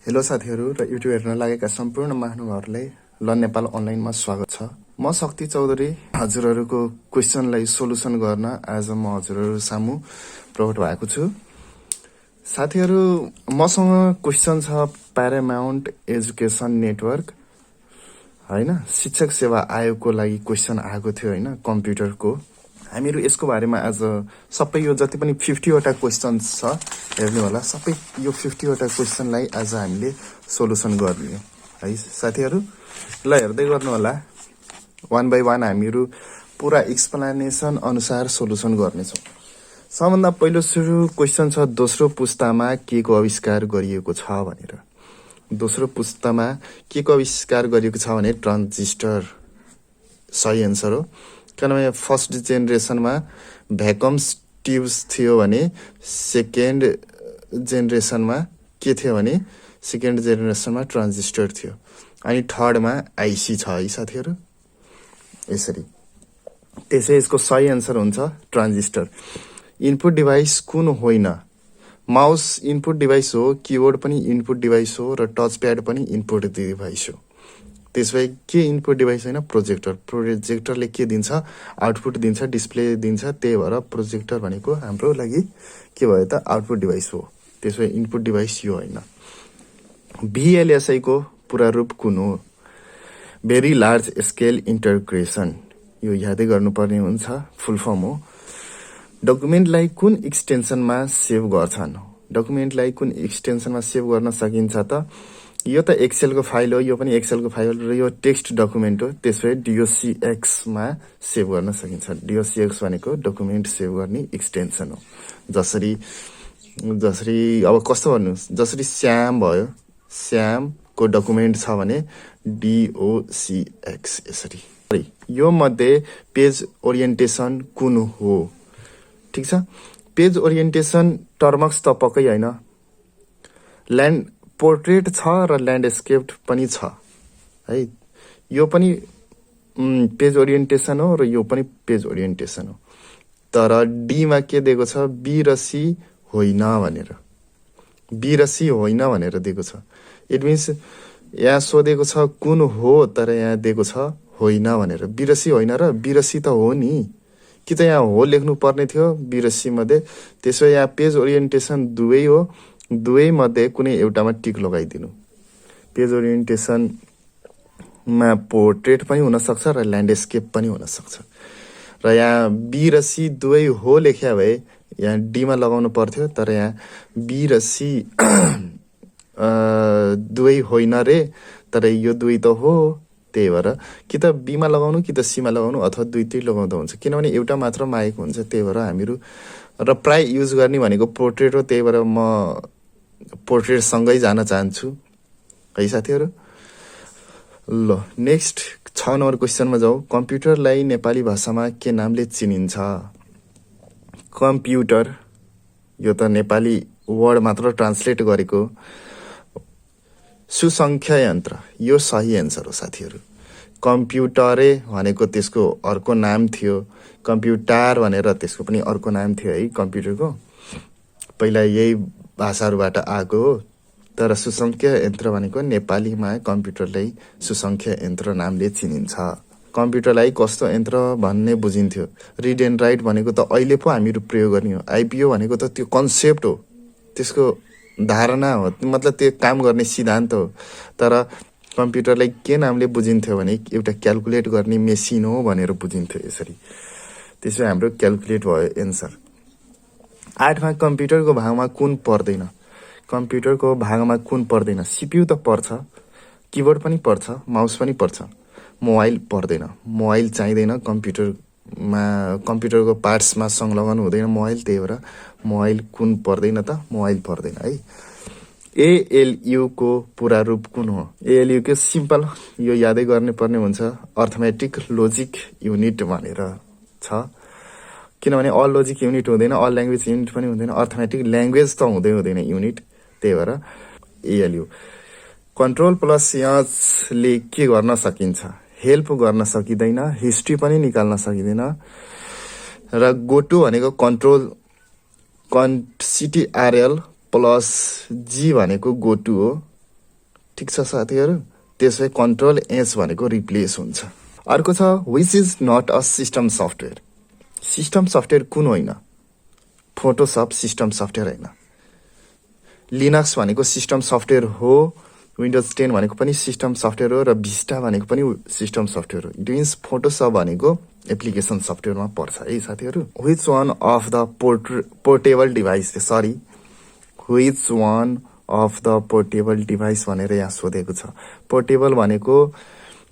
Hello साथीहरू र YouTube हेर्न लागेका सम्पूर्ण महानुभावहरूलाई ल नेपाल अनलाइनमा स्वागत छ। म शक्ति चौधरी हजुरहरूको क्वेसनलाई सोलुसन गर्न आज म हजुरहरू सामु प्रकट भएको छु। साथीहरू, मसँग क्वेसन छ प्यारामाउन्ट एजुकेसन नेटवर्क हैन, शिक्षक सेवा आयोगको लागि क्वेसन आएको थियो हैन, कम्प्युटरको। हामीहरू यसको बारेमा आज सबै यो जति पनि 50 वटा क्वेसन छ हेर्नु होला। सबै यो 50 वटा क्वेसनलाई आज हामीले सोलुसन गर्ने है साथीहरू। ल हेर्दै गर्नु होला, वान बाइ वान हामीहरू पुरा एक्सप्लेनेसन अनुसार सोलुसन गर्नेछौँ। सबभन्दा पहिलो सुरु क्वेसन छ दोस्रो पुस्तामा के को आविष्कार गरिएको छ भनेर। दोस्रो पुस्तामा के को आविष्कार गरिएको छ भने ट्रान्जिस्टर सही एन्सर हो। किनभने फर्स्ट जेनेरेसनमा भ्याकम्स ट्युब्स थियो भने सेकेन्ड जेनेरेसनमा के थियो भने सेकेन्ड जेनेरेसनमा ट्रान्जिस्टर थियो, अनि थर्डमा आइसी छ है साथीहरू। यसरी त्यसै यसको सही एन्सर हुन्छ ट्रान्जिस्टर। इनपुट डिभाइस कुन होइन? माउस इनपुट डिभाइस हो, किबोर्ड पनि इनपुट डिभाइस हो र टच प्याड पनि इनपुट डिभाइस हो। त्यसै के इनपुट डिभाइस होइन? प्रोजेक्टर। प्रोजेक्टरले के दिन्छ? आउटपुट दिन्छ, डिस्प्ले दिन्छ। त्यही भएर प्रोजेक्टर भनेको हाम्रो लागि के भयो त? आउटपुट डिभाइस हो। त्यसै इनपुट डिभाइस यो होइन। VLSI को पूरा रूप कुन हो? Very large scale integration. यो यादै गर्नुपर्ने हुन्छ, फुल फर्म हो। डकुमेन्टलाई कुन एक्सटेन्सनमा सेभ गर्छन्? डकुमेन्टलाई कुन एक्सटेन्सनमा सेभ गर्न सकिन्छ त? यो त एक्सेलको फाइल हो, यो पनि एक्सेलको फाइल र यो टेक्स्ट डकुमेन्ट हो। त्यसै DOCX मा सेभ गर्न सकिन्छ। DOCX भनेको डकुमेन्ट सेभ गर्ने एक्सटेन्सन हो। जसरी अब कस्तो भन्नु, जसरी श्याम भयो, श्यामको डकुमेन्ट छ भने DOCX यसरी। यो मध्ये पेज ओरिएन्टेसन कुन हो? ठिक छ, पेज ओरिएन्टेसन टर्मक्स त पक्कै होइन। ल्यान्ड पोर्ट्रेट छ र ल्यान्डस्केप पनि छ है। यो पनि पेज ओरिएन्टेसन हो र यो पनि पेज ओरिएन्टेसन हो। तर डीमा के दिएको छ? बी र सी होइन भनेर। बी र सी होइन भनेर दिएको छ। इट मिन्स यहाँ सोधेको छ कुन हो, तर यहाँ दिएको छ होइन भनेर। बी र सी होइन र बी र सी त हो नि, कि त यहाँ हो लेख्नु पर्ने थियो बी र सी मध्ये। त्यसो यहाँ पेज ओरिएन्टेसन दुवै हो, दुवै मध्ये कुनै एउटामा टिक लगाइदिनु। पेज ओरिएन्टेसनमा पोर्ट्रेट पनि हुन सक्छ र ल्यान्डस्केप पनि हुन सक्छ। र यहाँ बी र सी दुवै हो लेख्या भए यहाँ डीमा लगाउनु पर्थ्यो, तर यहाँ बी र सी दुवै होइन रे, तर यो दुवै त हो। त्यही भएर कि त बीमा लगाउनु कि त सीमा लगाउनु, अथवा दुईटै लगाउँदा हुन्छ, किनभने एउटा मात्र मागेको हुन्छ। त्यही भएर हामीहरू र प्राय युज गर्ने भनेको पोर्ट्रेट हो। त्यही भएर म पोर्ट्रेटसँगै जान चाहन्छु है साथीहरू। ल नेक्स्ट 6 नम्बर क्वेसनमा जाउँ। कम्प्युटरलाई नेपाली भाषामा के नामले चिनिन्छ? कम्प्युटर, यो त नेपाली वर्ड मात्र ट्रान्सलेट गरेको। सुसङ्ख्या यन्त्र, यो सही एन्सर हो साथीहरू। कम्प्युटरे भनेको त्यसको अर्को नाम थियो, कम्प्युटर भनेर त्यसको पनि अर्को नाम थियो है कम्प्युटरको। पहिला यही भाषाहरूबाट आएको हो। तर सुसङ्ख्या यन्त्र भनेको नेपालीमा कम्प्युटरलाई सुसङ्ख्या यन्त्र नामले चिनिन्छ। कम्प्युटरलाई कस्तो यन्त्र भन्ने बुझिन्थ्यो। रिड एन्ड राइट भनेको त अहिले पो हामीहरू प्रयोग गर्ने हो। आइपिओ भनेको त त्यो कन्सेप्ट हो, त्यसको धारणा हो, मतलब त्यो काम गर्ने सिद्धान्त हो। तर कम्प्युटरलाई के नामले बुझिन्थ्यो भने एउटा क्यालकुलेट गर्ने मेसिन हो भनेर बुझिन्थ्यो यसरी। त्यसो हाम्रो क्यालकुलेट भयो एन्सर। 8मा कम्प्युटरको भागमा कुन पर्दैन? कम्प्युटरको भागमा कुन पर्दैन? सीपीयू त पर्छ, किबोर्ड पनि पर्छ, माउस पनि पर्छ, मोबाइल पर्दैन। मोबाइल चाहिँदैन कम्प्युटरमा, कम्प्युटरको पार्ट्समा संलग्न हुँदैन मोबाइल। त्यही भएर मोबाइल कुन पर्दैन त? मोबाइल पर्दैन है। ALU को पूरा रूप कुन हो? ALU को सिम्पल, यो यादै गर्ने पर्ने हुन्छ, अर्थमेटिक लजिक युनिट भनेर छ। किनभने अल लजिक युनिट हुँदैन, अल ल्याङ्ग्वेज युनिट पनि हुँदैन, अर्थमेटिक ल्याङ्ग्वेज त हुँदैन युनिट। त्यही भएर ALU। कन्ट्रोल प्लस यहाँले के गर्न सकिन्छ? हेल्प गर्न सकिँदैन, हिस्ट्री पनि निकाल्न सकिँदैन। र गोटु भनेको कन्ट्रोल CTRL प्लस जी भनेको गोटु हो। ठिक छ साथीहरू, त्यसै कन्ट्रोल एच भनेको रिप्लेस हुन्छ। अर्को छ which is not a system software. System software कुन होइन? फोटोसप सिस्टम सफ्टवेयर होइन। लिनक्स भनेको सिस्टम सफ्टवेयर हो, विन्डोज 10 भनेको पनि सिस्टम सफ्टवेयर हो, र भिस्टा भनेको पनि सिस्टम सफ्टवेयर हो। इट मिन्स फोटोसप भनेको एप्लिकेसन सफ्टवेयरमा पर्छ है साथीहरू। Which one of the portable device, sorry, which one of the portable device भनेर यहाँ सोधेको छ। पोर्टेबल भनेको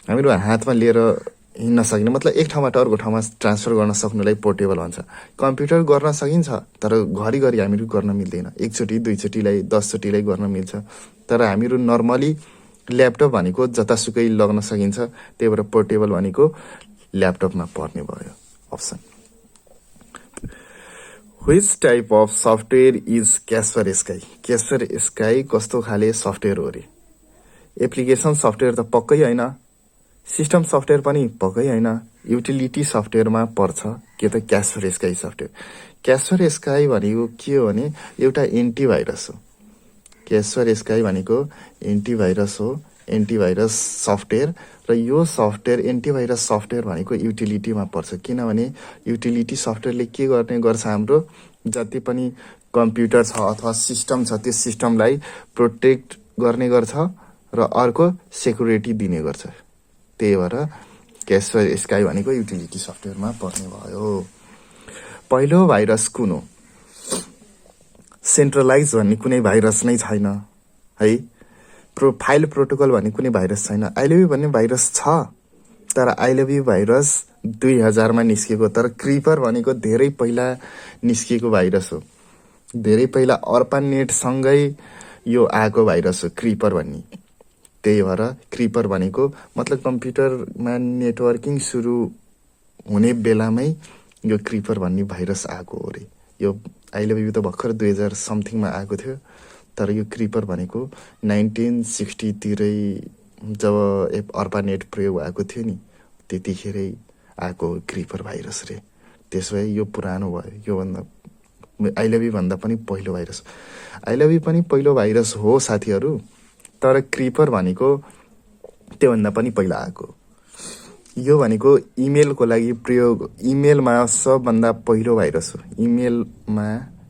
हामीहरू हातमा लिएर हिँड्न सक्ने, मतलब एक ठाउँबाट अर्को ठाउँमा ट्रान्सफर गर्न सक्नुलाई पोर्टेबल भन्छ। कम्प्युटर गर्न सकिन्छ तर घरिघरि हामीहरू गर्न मिल्दैन, एकचोटि दुईचोटिलाई 10 चोटिलाई गर्न मिल्छ। तर हामीहरू नर्मली ल्यापटप भनेको जतासुकै लग्न सकिन्छ, त्यही भएर पोर्टेबल भनेको ल्यापटपमा पर्ने भयो option. Which type of software is Casper Sky? Casper Sky कस्तो खाले सफ्टवेयर हो रे? एप्लिकेसन सफ्टवेयर त पक्कै होइन, सिस्टम सफ्टवेयर पनि पक्कै होइन, युटिलिटी सफ्टवेयरमा पर्छ के त क्यास्पर स्काई सफ्टवेयर। क्यास्पर स्काई भनेको के हो भने एउटा एन्टिभाइरस हो। क्यास्पर स्काई भनेको एन्टिभाइरस हो, एन्टिभाइरस सफ्टवेयर, र यो सफ्टवेयर एन्टिभाइरस सफ्टवेयर भनेको युटिलिटीमा पर्छ। किनभने युटिलिटी सफ्टवेयरले के गर्ने गर्छ, हाम्रो जति पनि कम्प्युटर छ अथवा सिस्टम छ त्यो सिस्टमलाई प्रोटेक्ट गर्ने गर्छ र अर्को सेक्युरिटी दिने गर्छ। त्यही भएर क्यास्पर स्काई भनेको युटिलिटी सफ्टवेयरमा पर्ने भयो। पहिलो भाइरस कुन हो? सेन्ट्रलाइज भन्ने कुनै भाइरस नै छैन है। फाइल प्रोटोकल भन्ने कुनै भाइरस छैन। आइलेभी भन्ने भाइरस छ, तर आइलेभी भाइरस 2000मा निस्केको, तर क्रिपर भनेको धेरै पहिला निस्केको भाइरस हो। धेरै पहिला अर्पानेटसँगै यो आएको भाइरस हो क्रिपर भन्ने। त्यही भएर क्रिपर भनेको मतलब कम्प्युटरमा नेटवर्किङ सुरु हुने बेलामै यो क्रिपर भन्ने भाइरस आएको हो रे। यो आइलेभी त भर्खर 2000 समथिङमा आएको थियो, तर यो क्रिपर भनेको 1960 तिरै जब अर्पानेट प्रयोग भएको थियो नि, त्यतिखेरै आएको क्रिपर भाइरस रे। त्यसो भए यो पुरानो भयो, योभन्दा आइलेभी भन्दा पनि पहिलो भाइरस। आइलेभी पनि पहिलो भाइरस हो साथीहरू, तर क्रिपर भनेको त्योभन्दा पनि पहिला आएको। यो भनेको इमेलको लागि प्रयोग, इमेलमा सबभन्दा पहिलो भाइरस हो, इमेलमा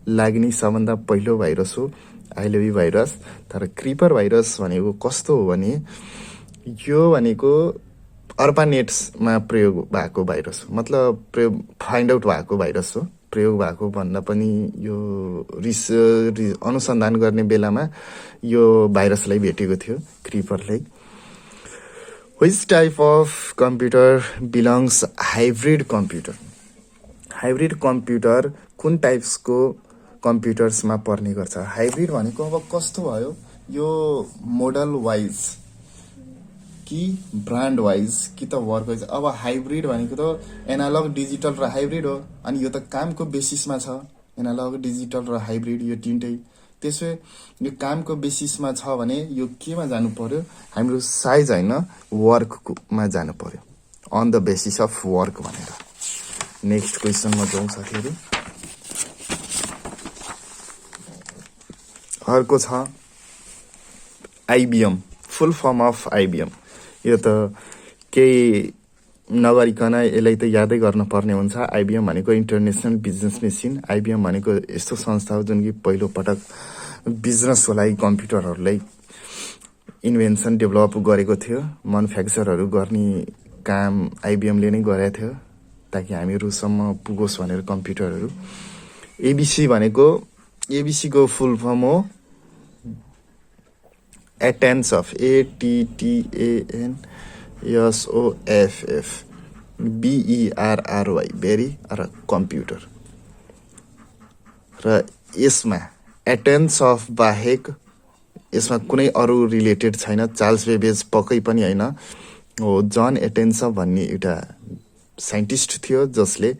लाग्ने सबभन्दा पहिलो भाइरस हो आइलेभी भाइरस। तर क्रिपर भाइरस भनेको कस्तो हो भने यो भनेको अर्पानेट्समा प्रयोग भएको भाइरस हो, मतलब प्रयोग फाइन्ड आउट भएको भाइरस हो। प्रयोग भएको भन्दा पनि यो अनुसन्धान गर्ने बेलामा यो भाइरसलाई भेटेको थियो, क्रिपरलाई। Which type of computer belongs hybrid computer? Hybrid computer कुन टाइप्सको कम्प्युटर्समा पर्ने गर्छ? हाइब्रिड भनेको अब कस्तो भयो, यो मोडल वाइज कि ब्रान्ड वाइज कि त वर्क वाइज। अब हाइब्रिड भनेको त एनालग डिजिटल र हाइब्रिड हो, अनि यो त कामको बेसिसमा छ, एनालग डिजिटल र हाइब्रिड यो तिनटै। त्यसो यो कामको बेसिसमा छ भने यो केमा जानु पर्यो, हाम्रो साइज होइन वर्कमा जानु पर्यो, on the basis of work भनेर। नेक्स्ट क्वेसनमा जाउँ साथीहरू। अर्को छ IBM, full form of IBM. यो त केही नगरिकन यसलाई त यादै गर्न पर्ने हुन्छ। आइबिएम भनेको इन्टरनेसनल बिजनेस मेसिन। आइबिएम भनेको यस्तो संस्था हो जुन कि पहिलो पटक बिजनेसको लागि कम्प्युटरहरूलाई इन्भेन्सन डेभलप गरेको थियो। म्यानुफ्याक्चरहरू गर्ने काम आइबिएमले नै गरेको थियो, ताकि हामीहरूसम्म पुगोस् भनेर कम्प्युटरहरू। एबिसी भनेको, एबिसीको फुल फर्म हो एटेन्स अफ, ATTANSOFF BERRY, बेरी र कम्प्युटर। र यसमा एटेन्स अफ बाहेक यसमा कुनै अरू रिलेटेड छैन। चार्ल्स बेबेज पक्कै पनि होइन हो। जन एटेन्सअफ भन्ने एउटा साइन्टिस्ट थियो जसले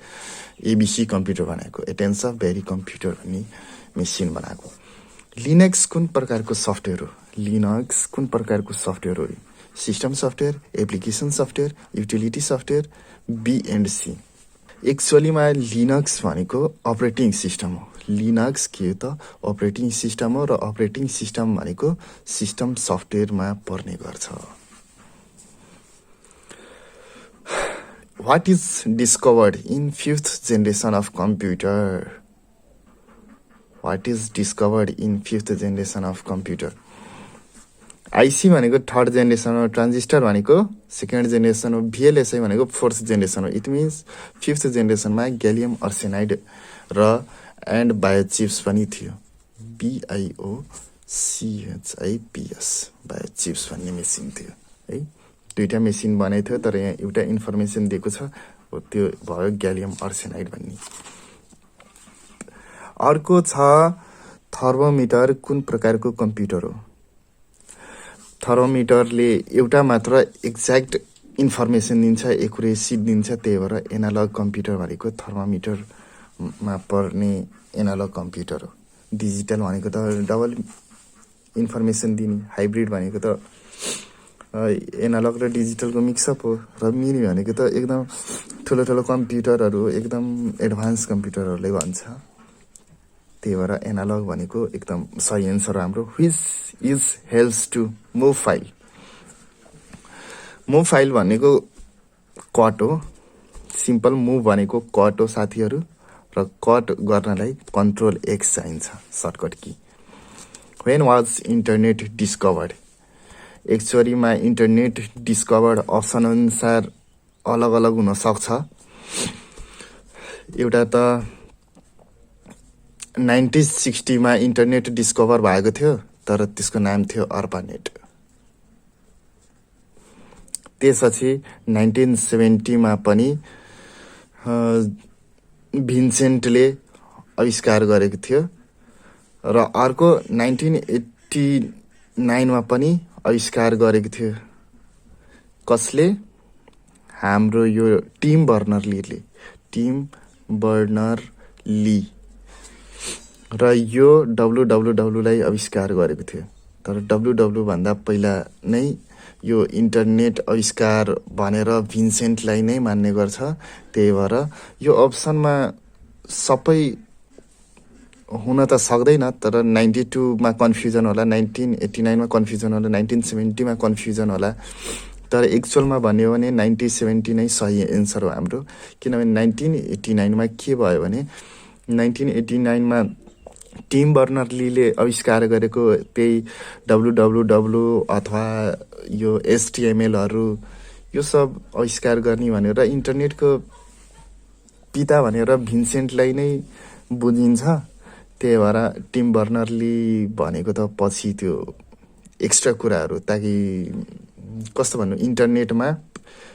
एबिसी कम्प्युटर बनाएको, एटेन्स अफ बेरी कम्प्युटर भन्ने मेसिन बनाएको। लिनक्स कुन प्रकारको सफ्टवेयर हो? लिनक्स कुन प्रकारको सफ्टवेयर हो? System software, application software, utility software, B and C. एक्चुअलीमा लिनक्स भनेको अपरेटिङ सिस्टम हो। लिनक्स के हो त अपरेटिङ सिस्टम हो र अपरेटिङ सिस्टम भनेको सिस्टम सफ्टवेयरमा पर्ने गर्छ। What is discovered in fifth generation of computer? What is discovered in fifth generation of computer? आइसी भनेको थर्ड जेनेरेसन हो, ट्रान्जिस्टर भनेको सेकेन्ड जेनेरेसन हो, भिएलएसआई भनेको फोर्थ जेनेरेसन हो। इट मिन्स फिफ्थ जेनेरेसनमा ग्यालियम आर्सेनाइड र एन्ड बायोचिप्स पनि थियो। BIOCHIPS बायोचिप्स भन्ने मेसिन थियो है। दुईटा मेसिन बनाएको थियो, तर यहाँ एउटा इन्फर्मेसन दिएको छ, त्यो भयो ग्यालियम आर्सेनाइड भन्ने। अर्को छ थर्मोमिटर कुन प्रकारको कम्प्युटर हो? थर्मोमिटरले एउटा मात्र एक्ज्याक्ट इन्फर्मेसन दिन्छ, एकुरेसी दिन्छ, त्यही भएर एनालग कम्प्युटर भनेको थर्मोमिटरमा पर्ने एनालग कम्प्युटर हो। डिजिटल भनेको त डबल इन्फर्मेसन दिने, हाइब्रिड भनेको त एनालग र डिजिटलको मिक्सअप हो, र मिनी भनेको त एकदम ठुलो ठुलो कम्प्युटरहरू, एकदम एडभान्स कम्प्युटरहरूले भन्छ। त्यही भएर एनालग भनेको एकदम सही एन्सर हाम्रो। Which is helps to move file? Move file भनेको कट हो, सिम्पल। मुभ भनेको कट हो साथीहरू, र कट गर्नलाई कन्ट्रोल एक्स चाहिन्छ, shortcut key. When was internet discovered? एक्चुअलीमा इन्टरनेट डिस्कभर्ड अप्सन अनुसार अलग अलग हुन सक्छ। एउटा त 1960 इन्टरनेट डिस्कभर भएको थियो, तर त्यसको नाम थियो अर्पानेट। त्यसपछि 1970 पनि भिन्सेन्टले आविष्कार गरेको थियो, र अर्को 1989 पनि आविष्कार गरेको थियो। कसले? हाम्रो यो टिम बर्नर-लीले, र यो WWW लाई आविष्कार गरेको थियो। तर WWW भन्दा पहिला नै यो इन्टरनेट आविष्कार भनेर भिन्सेन्टलाई नै मान्ने गर्छ। त्यही भएर यो अप्सनमा सबै हुन त सक्दैन, तर 92 कन्फ्युजन होला, 1989 कन्फ्युजन होला, 1970 कन्फ्युजन होला, तर एक्चुअलमा भन्यो भने 1970 नै सही एन्सर हो हाम्रो। किनभने 1989 के भयो भने 1989 टिम बर्नर-लीले आविष्कार गरेको त्यही WWW अथवा यो HTMLहरू यो सब आविष्कार गर्ने भनेर इन्टरनेटको पिता भनेर भिन्सेन्टलाई नै बुझिन्छ। त्यही भएर टिम बर्नर-ली भनेको त पछि त्यो एक्स्ट्रा कुराहरू, ताकि कस्तो भन्नु, इन्टरनेटमा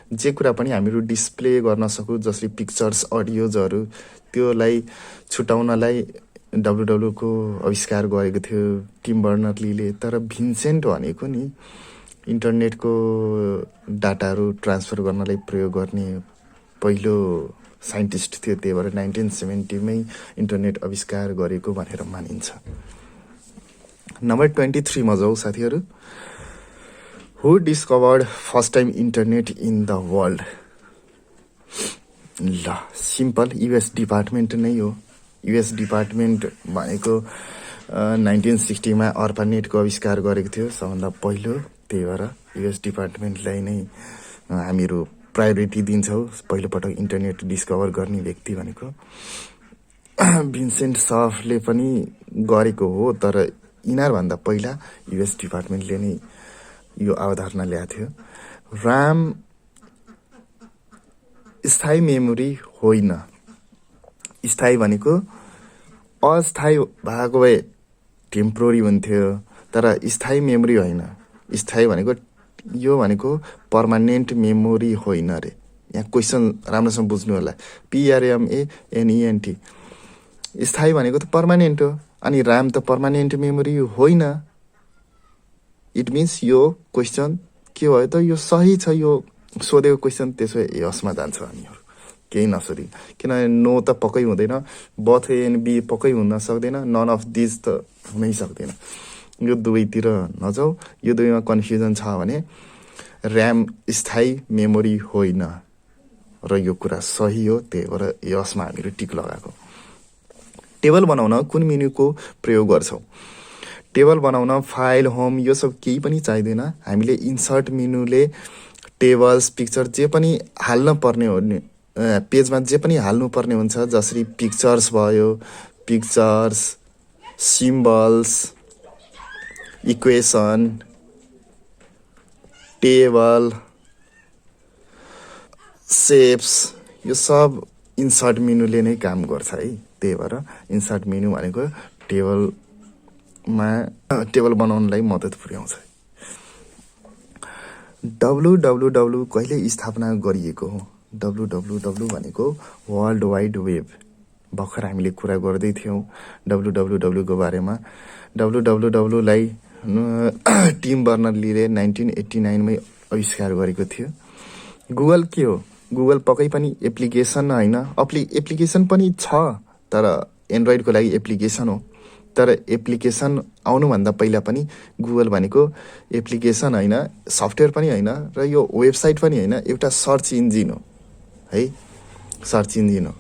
जे कुरा पनि हामीहरू डिस्प्ले गर्न सकौँ, जसले पिक्चर्स, अडियोजहरू, त्योलाई छुटाउनलाई WWW को आविष्कार गरेको थियो टिम बर्नर-लीले। तर भिन्सेन्ट भनेको नि इन्टरनेटको डाटाहरू ट्रान्सफर गर्नलाई प्रयोग गर्ने पहिलो साइन्टिस्ट थियो। त्यही भएर 1970 इन्टरनेट आविष्कार गरेको भनेर मानिन्छ। नम्बर 23 मा जाऊ साथीहरू। Who discovered first time internet in the world? ल सिम्पल, युएस डिपार्टमेन्ट नै हो। युएस डिपार्टमेन्ट भनेको 1960 अर्पानेटको आविष्कार गरेको थियो सबभन्दा पहिलो। त्यही भएर युएस डिपार्टमेन्टलाई नै हामीहरू प्रायोरिटी दिन्छौँ पहिलोपटक इन्टरनेट डिस्कभर गर्ने व्यक्ति भनेको। भिन्सेन्ट सर्फले पनि गरेको हो, तर यिनीहरूभन्दा पहिला युएस डिपार्टमेन्टले नै यो अवधारणा ल्याएको थियो। राम स्थायी मेमोरी होइन। स्थायी भनेको अस्थायी भएको भए टेम्पोररी हुन्थ्यो, तर स्थायी मेमोरी होइन। स्थायी भनेको यो भनेको पर्मानेन्ट मेमोरी होइन अरे। यहाँ क्वेसन राम्रोसँग बुझ्नु होला। PRMANENT। स्थायी भनेको त पर्मानेन्ट हो, अनि राम त पर्मानेन्ट मेमोरी होइन। इट मिन्स यो क्वेसन के भयो त, यो सही छ। यो सोधेको क्वेसन त्यसो यसमा जान्छ हामीहरू, केही नसोधी। किनभने नो त पक्कै हुँदैन, बोथ ए एन्ड बी पक्कै हुन सक्दैन, नन अफ दिस त हुनै सक्दैन। यो दुवैतिर नजाऊ। यो दुवैमा कन्फ्युजन छ भने ऱ्याम स्थायी मेमोरी होइन, र यो कुरा सही हो। त्यही भएर यसमा हामीहरू टिक लगाएको। टेबल बनाउन कुन मेनुको प्रयोग गर्छौँ? टेबल बनाउन फाइल, होम यो सब केही पनि चाहिँदैन। हामीले इन्सर्ट मेनुले टेबल्स, पिक्चर जे पनि हाल्न पर्ने हो नि, पेजमा जे पनि हाल्नु पर्ने हुन्छ, जसरी पिक्चर्स भयो, pictures, symbols, equation, table, ceps, यो सब इन्सर्ट मेनुले नै काम गर्छ है। त्यही भएर इन्सर्ट मेनु भनेको टेबल बनाउनलाई मद्दत पुर्याउँछ। www कहिले स्थापना गरिएको हो? www भनेको वर्ल्ड वाइड वेब। भर्खर हामीले कुरा गर्दै थियौँ www को बारेमा। www लाई टिम बर्नर-लीले 1989 मै आविष्कार गरेको थियो। गुगल के हो? गुगल पक्कै पनि एप्लिकेसन होइन, एप्लिकेसन पनि छ, तर एन्ड्रोइडको लागि एप्लिकेसन हो। तर एप्लिकेसन आउनुभन्दा पहिला पनि गुगल भनेको एप्लिकेसन होइन, सफ्टवेयर पनि होइन, र यो वेबसाइट पनि होइन, एउटा सर्च इन्जिन हो है। सर्च इन्जिन हो,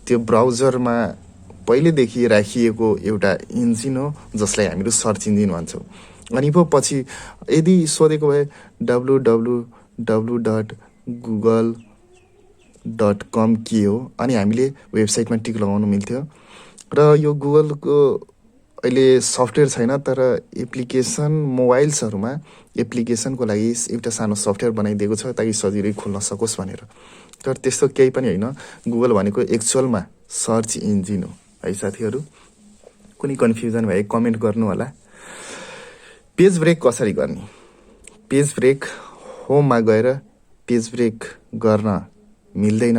त्यो ब्राउजरमा पहिलेदेखि राखिएको एउटा इन्जिन हो, जसलाई हामीहरू सर्च इन्जिन भन्छौँ। अनि पो पछि यदि सोधेको भए www.google.com के हो, अनि हामीले वेबसाइटमा टिक लगाउनु मिल्थ्यो। र यो गुगलको अहिले सफ्टवेयर छैन, तर एप्लिकेसन मोबाइल्सहरूमा एप्लिकेसनको लागि एउटा सानो सफ्टवेयर बनाइदिएको छ, ताकि सजिलै खोल्न सकोस् भनेर। तर त्यस्तो केही पनि होइन। गुगल भनेको एक्चुअलमा सर्च इन्जिन हो है साथीहरू। कुनै कन्फ्युजन भए कमेन्ट गर्नु होला। पेज ब्रेक कसरी गर्ने? पेज ब्रेक होममा गएर पेज ब्रेक गर्न मिल्दैन।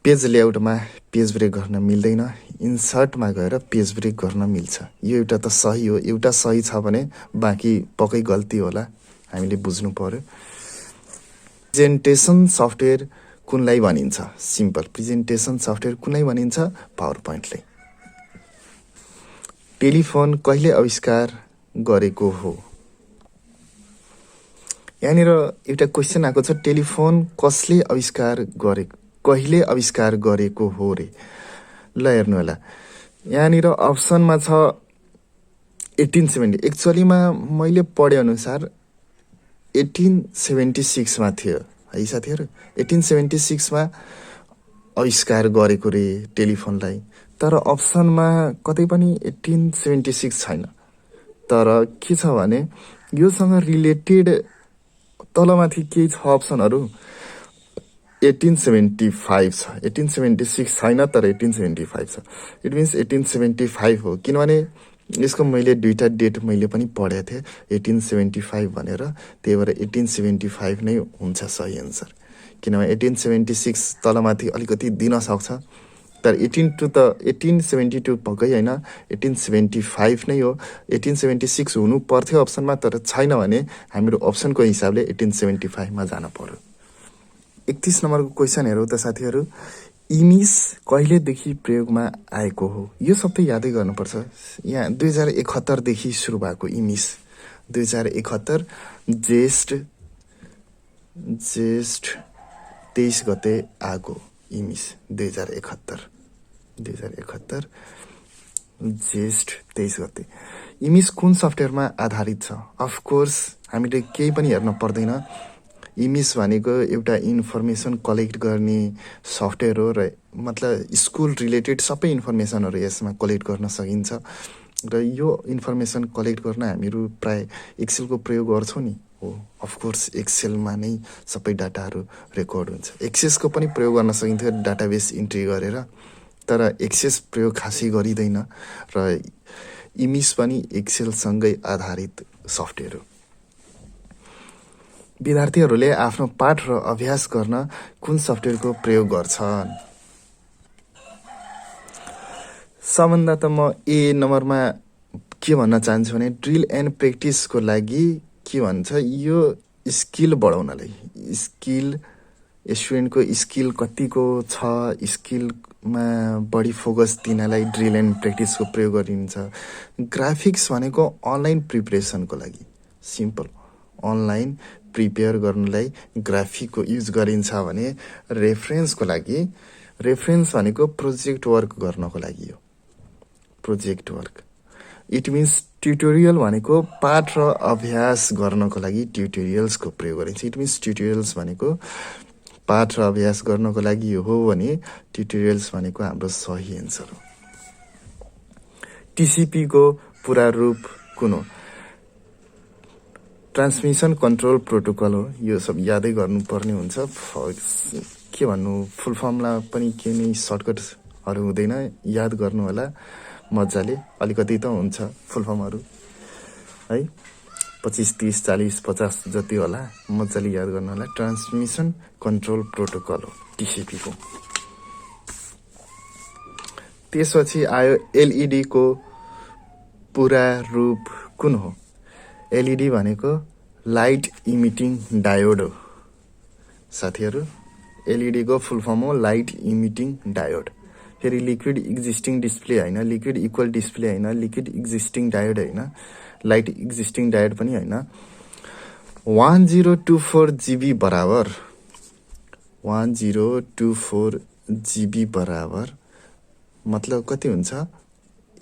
पेज लेआउटमा पेज ब्रेक गर्न मिल्दैन। इन्सर्टमा गएर पेज ब्रेक गर्न मिल्छ। यो एउटा त सही हो, एउटा सही छ भने बाँकी पक्कै गल्ती होला, हामीले बुझ्नु पर्यो। प्रेजेन्टेसन सफ्टवेयर कुनलाई भनिन्छ? सिम्पल, प्रेजेन्टेसन सफ्टवेयर कुनलाई भनिन्छ? पावर पोइन्टलाई। टेलिफोन कहिले आविष्कार गरेको हो? यहाँनिर एउटा क्वेसन आएको छ, टेलिफोन कसले आविष्कार गरेको, कहिले आविष्कार गरेको हो रे। ल हेर्नु होला, यहाँनिर अप्सनमा छ 1870। एक्चुअलीमा मैले पढे अनुसार 1876 मा थियो है साथीहरू। 1876 मा आविष्कार गरेको रे टेलिफोनलाई। तर अप्सनमा कतै पनि 1876 छैन। तर के छ भने योसँग रिलेटेड तलमाथि केही छ अप्सनहरू। 1875 छ, 1876 छैन, तर 1875 छ। इट मिन्स 1875 हो, किनभने यसको मैले दुईटा डेट मैले पनि पढेको थिएँ 1875 भनेर। त्यही भएर 1875 नै हुन्छ सही एन्सर, किनभने 1876 तलमाथि अलिकति दिन सक्छ। तर 1872 पक्कै होइन, 1875 नै हो। 1876 हुनु पर्थ्यो अप्सनमा, तर छैन भने हाम्रो अप्सनको हिसाबले 1875 मा जान पर्यो। 31 नम्बरको क्वेसन हेरौँ त साथीहरू। इमिस कहिलेदेखि प्रयोगमा आएको हो? यो सबै यादै गर्नुपर्छ। यहाँ 2071 देखि सुरु भएको इमिस। 2071 जेष्ठ 23 गते आएको इमिस। 2071 जेष्ठ 23 गते। इमिस कुन सफ्टवेयरमा आधारित छ? अफकोर्स हामीले केही पनि हेर्न पर्दैन। इमिस भनेको एउटा इन्फर्मेसन कलेक्ट गर्ने सफ्टवेयर हो, र मतलब स्कुल रिलेटेड सबै इन्फर्मेसनहरू यसमा कलेक्ट गर्न सकिन्छ। र यो इन्फर्मेसन कलेक्ट गर्न हामीहरू प्राय एक्सेलको प्रयोग गर्छौँ नि। हो, अफकोर्स एक्सेलमा नै सबै डाटाहरू रेकर्ड हुन्छ। एक्सेसको पनि प्रयोग गर्न सकिन्थ्यो डाटाबेस इन्ट्री गरेर, तर एक्सेस प्रयोग खासै गरिँदैन। र इमिस पनि एक्सेलसँगै आधारित सफ्टवेयर हो। विद्यार्थीहरूले आफ्नो पाठ र अभ्यास गर्न कुन सफ्टवेयरको प्रयोग गर्छन्? सबभन्दा त म ए नम्बरमा के भन्न चाहन्छु भने ड्रिल एन्ड प्र्याक्टिसको लागि के भन्छ, यो स्किल बढाउनलाई, स्किल स्टुडेन्टको स्किल कतिको छ, स्किलमा बढी फोकस दिनलाई ड्रिल एन्ड प्र्याक्टिसको प्रयोग गरिन्छ। ग्राफिक्स भनेको अनलाइन प्रिपरेसनको लागि, सिम्पल अनलाइन प्रिपेयर गर्नलाई ग्राफिकको युज गरिन्छ भने रेफरेन्सको लागि रेफरेन्स भनेको प्रोजेक्ट वर्क गर्नको लागि हो, project work. It means tutorial भनेको पाठ र अभ्यास गर्नको लागि ट्युटोरियल्सको प्रयोग गरिन्छ। इट मिन्स ट्युटोरियल्स भनेको पाठ र अभ्यास गर्नको लागि हो भने ट्युटोरियल्स भनेको हाम्रो सही एन्सर हो। टिसिपी को पूरा रूप कुन हो? ट्रान्समिसन कन्ट्रोल प्रोटोकल हो। यो सब यादै गर्नुपर्ने हुन्छ। के भन्नु, फुल फर्मलाई पनि के नै सर्टकटहरू हुँदैन, याद गर्नु होला मजाले। अलिकति त हुन्छ फुल फर्महरू है, 25, 30, 40, 50 जति होला, मजाले याद गर्नु होला। ट्रान्समिसन कन्ट्रोल प्रोटोकल हो टिसिपी को। त्यसपछि आयो एलइडी को पूरा रूप कुन हो? एलइडी भनेको लाइट इमिटिङ डायोड हो साथीहरू। एलइडी को फुल फर्म हो लाइट इमिटिङ डायोड। फेरि लिक्विड एक्जिस्टिङ डिस्प्ले होइन, लिक्विड इक्वल डिस्प्ले होइन, लिक्विड एक्जिस्टिङ डायोड होइन, लाइट एक्जिस्टिङ डायोड पनि होइन। 1024 GB बराबर 1024 GB बराबर मतलब कति हुन्छ?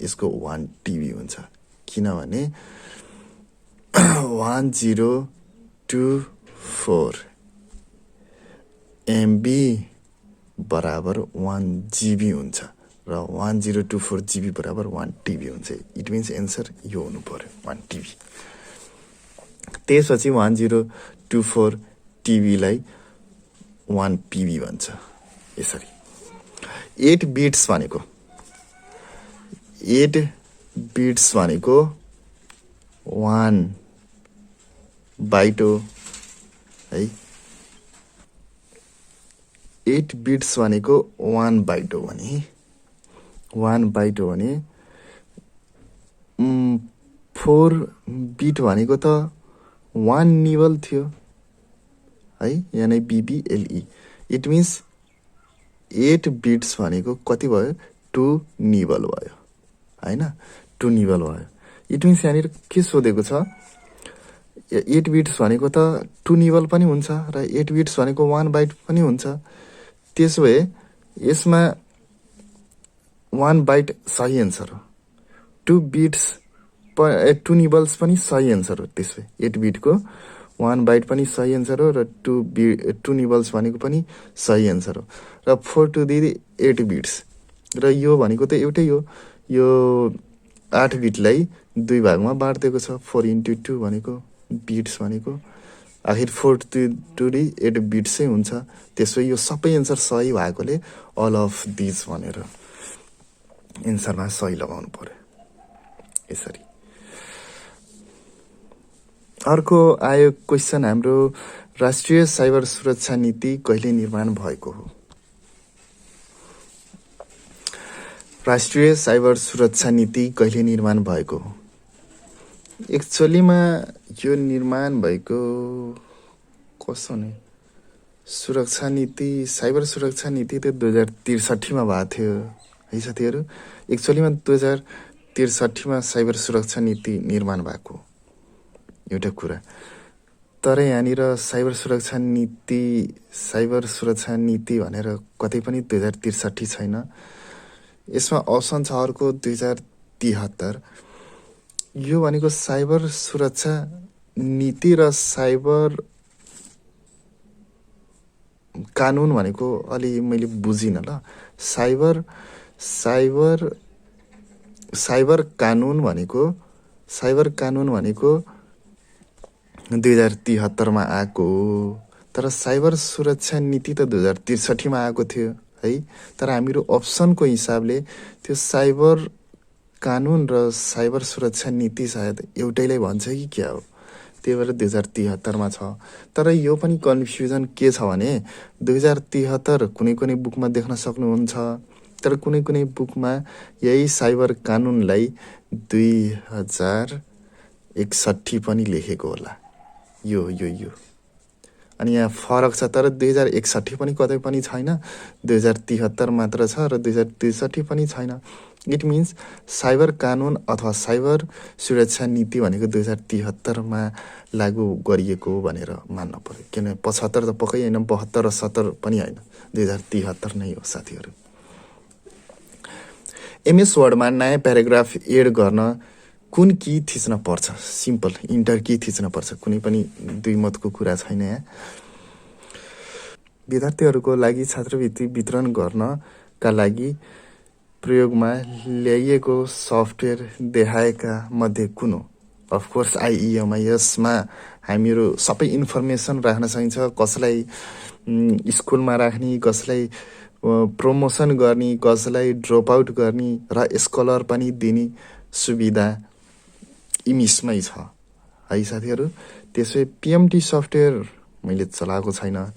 यसको 1 TB हुन्छ। किनभने 1024 MB बराबर 1 GB हुन्छ र 1024 GB बराबर 1 TB हुन्छ। इट मिन्स एन्सर यो हुनु पर्यो, 1 TB। त्यसपछि 1024 TB लाई 1 PB भन्छ। यसरी 8 बिट्स भनेको 1 बाइट हो है। 8 बिट्स भनेको 1 बाइट हो भने 4 बिट भनेको त 1 निबल थियो है, यानी BBLE। इट मिन्स 8 बिट्स भनेको कति भयो? 2 निबल भयो हैन, 2 निबल भयो। इट मिन्स यहाँनिर के सोधेको छ? 8 बिट्स भनेको त 2 निबल पनि हुन्छ र 8 बिट्स भनेको 1 बाइट पनि हुन्छ। त्यसो भए यसमा 1 बाइट सही एन्सर हो, 2 बिट्स 2 निबल्स पनि सही एन्सर हो। त्यसो भए 8 बिटको 1 बाइट पनि सही एन्सर हो र 2 निबल्स भनेको पनि सही एन्सर हो। र 4 to the 8 बिट्स र यो भनेको त एउटै हो। यो 8 बिटलाई 2 भागमा बाँडिदिएको छ। 4 into 2 भनेको बिट्स भनेको आखिर 4 to the 8 बिट्सै हुन्छ। त्यसो यो सबै एन्सर सही भएकोले अल अफ दिज भनेर एन्सरमा सही लगाउनु पर्यो। यसरी अर्को आयो क्वेसन हाम्रो, राष्ट्रिय साइबर सुरक्षा नीति कहिले निर्माण भएको हो? राष्ट्रिय साइबर सुरक्षा नीति कहिले निर्माण भएको हो? एक्चुअलीमा यो निर्माण भएको कसो नै सुरक्षा नीति, साइबर सुरक्षा नीति त 2063 मा भएको थियो है साथीहरू। एक्चुअलीमा 2063 मा साइबर सुरक्षा नीति निर्माण भएको एउटा कुरा। तर यहाँनिर साइबर सुरक्षा नीति भनेर कतै पनि 2063 छैन। यसमा अप्सन छ अर्को 2073। यो भनेको साइबर सुरक्षा नीति र साइबर कानुन भनेको अलि मैले बुझिनँ ल। साइबर कानुन भनेको 2073 मा आएको हो। तर साइबर सुरक्षा नीति त 2063 मा आएको थियो है। तर हामीहरू अप्सनको हिसाबले त्यो साइबर कानुन र साइबर सुरक्षा नीति सायद एउटैलाई भन्छ कि क्या हो, त्यही भएर 2073 मा छ। तर यो पनि कन्फ्युजन के छ भने 2073 कुनै कुनै बुकमा देख्न सक्नुहुन्छ, तर कुनै कुनै बुकमा यही साइबर कानुनलाई 2061 पनि लेखेको होला। यो अनि यहाँ फरक छ, तर 2061 पनि कतै पनि छैन, 2073 मात्र छ र 2063 पनि छैन। इट मिन्स साइबर कानुन अथवा साइबर सुरक्षा नीति भनेको 2073 मा लागू गरिएको हो भनेर मान्न पर्यो। किनभने 75 त पक्कै होइन, 72 र 70 पनि होइन, 2073 नै हो साथीहरू। एमएस वर्डमा नयाँ प्याराग्राफ एड गर्न कुन की थिच्न पर्छ? सिम्पल, इन्टर की थिच्न पर्छ। कुनै पनि दुई मतको कुरा छैन यहाँ। विद्यार्थीहरूको लागि छात्रवृत्ति वितरण गर्नका लागि प्रयोगमा ल्याइएको सफ्टवेयर देखाएका मध्ये कुन हो? अफकोर्स आइइएमआई। यसमा हामीहरू सबै इन्फर्मेसन राख्न सकिन्छ, कसलाई स्कुलमा राख्ने, कसलाई प्रमोसन गर्ने, कसलाई ड्रप आउट गर्ने र स्कलर पनि दिने सुविधा इमिसमै छ है साथीहरू। त्यसै पिएमटी सफ्टवेयर मैले चलाएको छैन।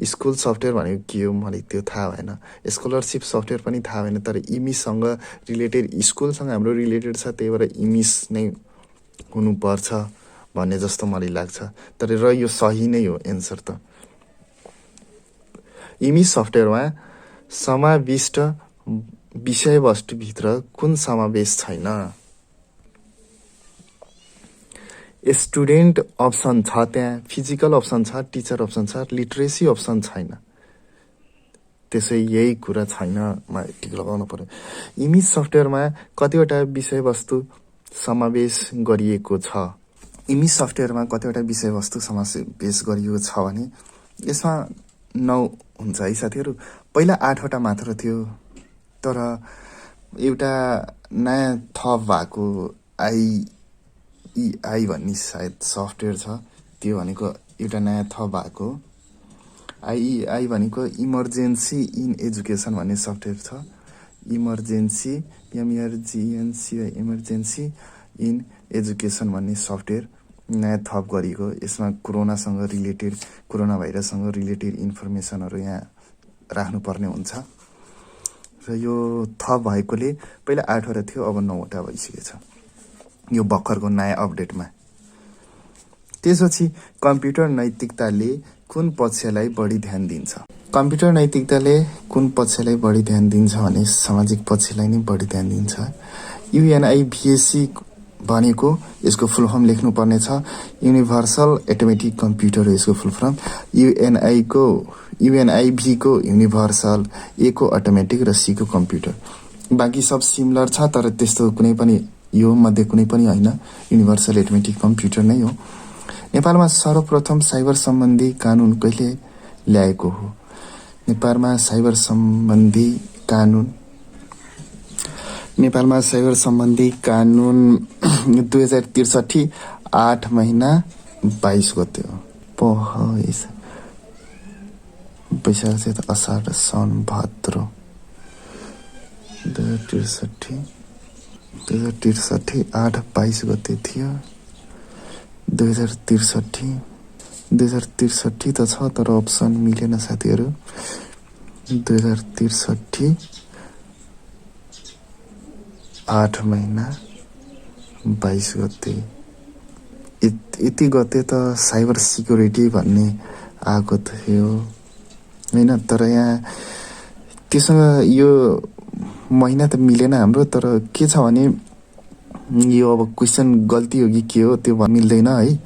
स्कुल सफ्टवेयर भनेको के हो मलाई त्यो थाहा भएन, स्कलरसिप सफ्टवेयर पनि थाहा भएन, तर इमिससँग रिलेटेड, स्कुलसँग हाम्रो रिलेटेड छ, त्यही भएर इमिस नै हुनुपर्छ भन्ने जस्तो मलाई लाग्छ। तर र यो सही नै हो एन्सर त। इमिस सफ्टवेयरमा समाविष्ट विषयवस्तुभित्र कुन समावेश छैन? स्टुडेन्ट अप्सन छ, त्यहाँ फिजिकल अप्सन छ, टिचर अप्सन छ, लिटरेसी अप्सन छैन। त्यसै यही कुरा छैन, टिक लगाउनु पर्यो। इमेज सफ्टवेयरमा कतिवटा विषयवस्तु समावेश गरिएको छ? इमेज सफ्टवेयरमा कतिवटा विषयवस्तु समावेश गरिएको छ भने यसमा 9 हुन्छ है साथीहरू। पहिला 8वटा मात्र थियो, तर एउटा नयाँ थप भएको आइइआई भन्ने सायद सफ्टवेयर छ, त्यो भनेको एउटा नयाँ थप भएको। आइइआई भनेको इमर्जेन्सी इन एजुकेसन भन्ने सफ्टवेयर छ। इमर्जेन्सी, एमइआरजिएनसी, इमर्जेन्सी इन एजुकेसन भन्ने सफ्टवेयर नयाँ थप गरिएको। यसमा कोरोनासँग रिलेटेड, कोरोना भाइरससँग रिलेटेड इन्फर्मेसनहरू यहाँ राख्नुपर्ने हुन्छ र यो थप भएकोले पहिला 8वटा थियो, अब 9वटा भइसकेको छ यो भर्खरको नयाँ अपडेटमा। त्यसपछि कम्प्युटर नैतिकताले कुन पक्षलाई बढी ध्यान दिन्छ? कम्प्युटर नैतिकताले कुन पक्षलाई बढी ध्यान दिन्छ भने सामाजिक पक्षलाई नै बढी ध्यान दिन्छ। युएनआइभिएसी भनेको यसको फुल फर्म लेख्नुपर्ने छ, युनिभर्सल एटोमेटिक कम्प्युटर हो यसको फुल फर्म। युएनआइभीको युनिभर्सल, ए को अटोमेटिक र सी को कम्प्युटर। बाँकी सब सिमिलर छ, तर त्यस्तो कुनै पनि यो मध्ये कुनै पनि होइन, युनिभर्सल एटोमेटिक कम्प्युटर नै हो। नेपालमा सर्वप्रथम साइबर सम्बन्धी कानुन कहिले ल्याएको हो? नेपालमा साइबर सम्बन्धी कानुन 2063 8 महिना 22 गते हो। वैशाख चैत असार साउन भाद्र 2063 8 22 गते थियो। 2063 त छ, तर अप्सन मिलेन साथीहरू। 2063 8 महिना 22 गते। यति गते त साइबर सिक्युरिटी भन्ने आएको थियो होइन, तर यहाँ त्योसँग यो महिना त मिलेन हाम्रो। तर के छ भने यो अब क्वेसन गल्ती हो कि के हो त्यो मिल्दैन है।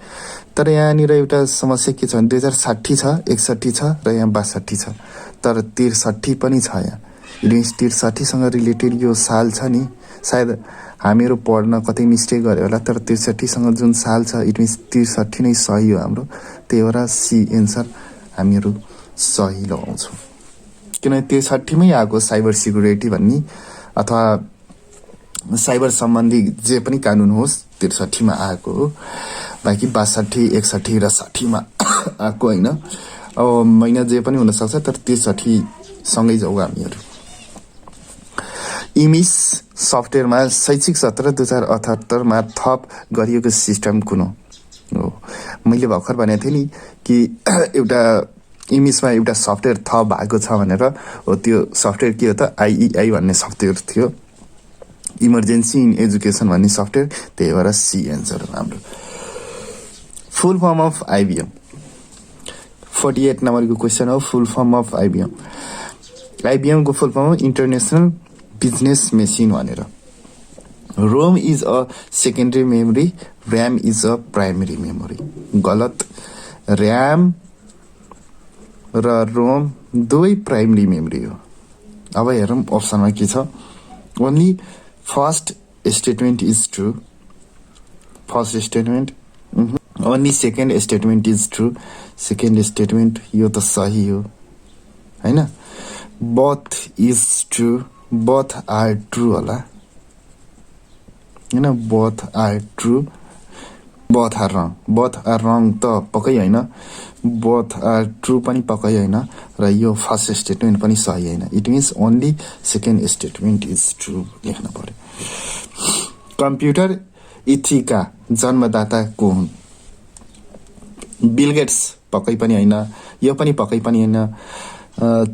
तर यहाँनिर एउटा समस्या के छ भने 2060 छ, 61 छ र यहाँ 62 छ, तर 63 पनि छ यहाँ। इट मिन्स 63सँग रिलेटेड यो साल छ नि, सायद हामीहरू पढ्न कतै मिस्टेक गऱ्यो होला, तर 63सँग जुन साल छ इट मिन्स 63 नै सही हो हाम्रो। त्यही भएर सी एन्सर हामीहरू सही लगाउँछौँ, किनभने 63मै आएको साइबर सिक्युरिटी भन्ने अथवा साइबर सम्बन्धी जे पनि कानुन होस् 63मा आएको हो। बाँकी 62, 61 र 60मा आएको होइन। अब महिना जे पनि हुनसक्छ, तर 63 सँगै जाउँ हामीहरू। इमिस सफ्टवेयरमा शैक्षिक सत्र 2078मा थप गरिएको सिस्टम कुन हो? मैले भर्खर भनेको थिएँ नि कि एउटा इमिसमा एउटा सफ्टवेयर थप भएको छ भनेर। हो, त्यो सफ्टवेयर के हो त? आइइआई भन्ने सफ्टवेयर थियो, इमर्जेन्सी इन एजुकेसन भन्ने सफ्टवेयर। त्यही भएर सी एन्सर हो हाम्रो। फुल फर्म अफ आइबिएम। 48 नम्बरको क्वेसन हो full form of IBM. IBM को फुल फर्म हो इन्टरनेसनल बिजनेस मेसिन भनेर। ROM is a secondary memory, RAM is a primary memory. गलत। ऱ्याम र रोम दुवै प्राइमेरी मेमोरी हो। अब हेरौँ अप्सनमा के छ। Only first statement is true. First statement. Only second statement is true. Second statement यो त सही हो हैन। Both is true. Both are true होला हैन। Both are true. Both are wrong. Both are wrong त पक्कै होइन। बोथ आर ट्रु पनि पक्कै होइन र यो फर्स्ट स्टेटमेन्ट पनि सही होइन। It means only second statement is true लेख्न पर्यो। कम्प्युटर इथिका जन्मदाता को हुन्? बिल गेट्स पक्कै पनि होइन। यो पनि पक्कै पनि होइन।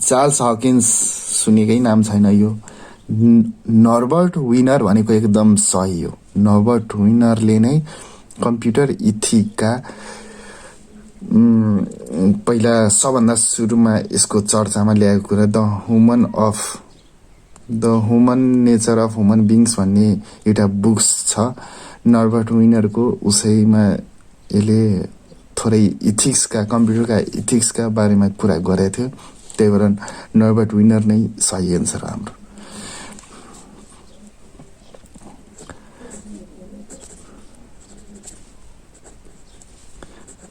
चार्ल्स हकिन्स सुनेकै नाम छैन यो। नर्बर्ट विनर भनेको एकदम सही हो। नर्बर्ट विनरले नै कम्प्युटर इथिका पहिला सबभन्दा सुरुमा यसको चर्चामा ल्याएको कुरा the human nature of human beings भन्ने एउटा बुक्स छ नर्बर्ट विनरको। उसैमा यसले थोरै इथिक्सका कम्प्युटरका इथिक्सका बारेमा कुरा गरेको थियो। त्यही भएर नर्बर्ट विनर नै सही एन्सर हाम्रो।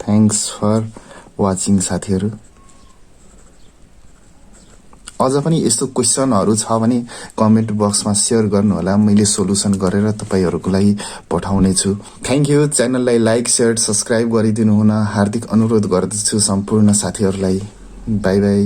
थ्याङ्क्स फर वाचिङ साथीहरू। अझ पनि यस्तो क्वेसनहरू छ भने कमेन्ट बक्समा सेयर गर्नुहोला। मैले सोलुसन गरेर तपाईँहरूको लागि पठाउने छु। Thank you. च्यानललाई लाइक सेयर सब्सक्राइब गरिदिनु हुन हार्दिक अनुरोध गर्दछु सम्पूर्ण साथीहरूलाई। By by.